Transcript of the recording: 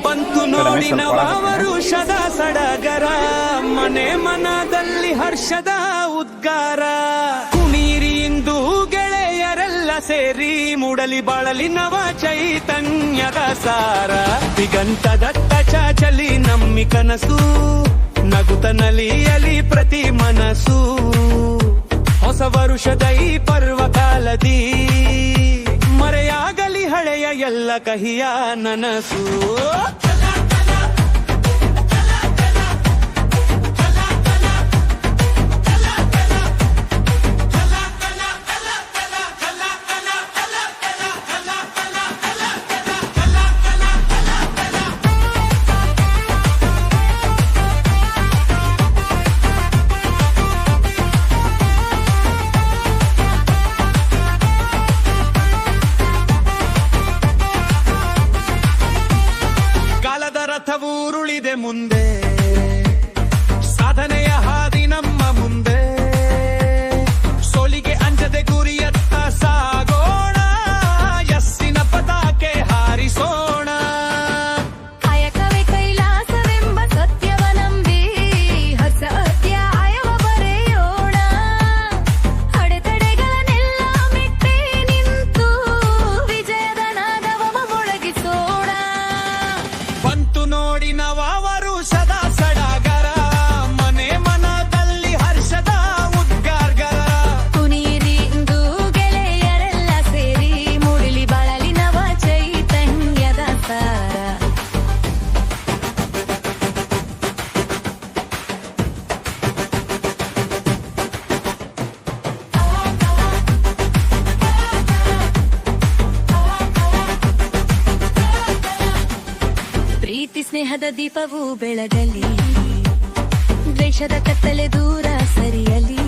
ಬಂತು ನೋಡಿ ನವವರುಷದ ಸಡಗರ, ಮನೆ ಮನದಲ್ಲಿ ಹರ್ಷದ ಉದ್ಗಾರ. ಕುಣೀರಿ ಇಂದು ಗೆಳೆಯರೆಲ್ಲ ಸೇರಿ, ಮೂಡಲಿ ಬಾಳಲಿ ನವ ಚೈತನ್ಯದ ಸಾರ. ದಿಗಂತದತ್ತ ಚಾಚಲಿ ನಮ್ಮಿ ಕನಸು, ನಗುತ ನಲಿಯಲಿ ಪ್ರತಿ ಮನಸ್ಸು. ಹೊಸ ವರುಷದ ಈ ಪರ್ವಕಾಲದಿ, ಮರೆಯಾಗಲಿ ಹಳೆಯ ಎಲ್ಲ ಕಹಿಯ ನನಸು. ರಥವೂರುಳಿದೆ ಮುಂದೆ, ಸಾಧನೆಯ ಹಾದಿ ನಮ್ಮ ಮುಂದೆ. ಸೋಲಿಗೆ ಅಂಜದೆ ಗುರಿಯತ್ತ ಸಾಗೋಣ, ಯಸ್ಸಿನ ಪತಾಕೆ ಹಾರಿಸೋಣ. ಕಾಯಕವೇ ಕೈಲಾಸವೆಂಬ ಸತ್ಯವ ನಂಬಿ, ಹೊಸ ಅಧ್ಯಾಯವ ಬರೆಯೋಣ. ಅಡೆತಡೆಗಳನ್ನೆಲ್ಲ ಮೆಟ್ಟಿ ನಿಂತು, ವಿಜಯದ ನಾದವ ಮೊಳಗಿಸೋಣ. ಬಂತು ನೋಡಿ ನವ ವರುಷದ ಸಡಗರ, ಮನೆ ಮನದಲ್ಲಿ ಹರ್ಷದ ಉದ್ಗಾರ್ಗರ. ಕುಣೀರಿ ಇಂದು ಗೆಳೆಯರೆಲ್ಲ ಸೇರಿ, ಮೂಡಲಿ ಬಾಳಲಿ ನವ ಚೈತನ್ಯದ ಸಾರ. ಪ್ರೀತಿ ಸ್ನೇಹದ ದೀಪವು ಬೆಳಗಲಿ, ದ್ವೇಷದ ಕತ್ತಲೆ ದೂರ ಸರಿಯಲಿ.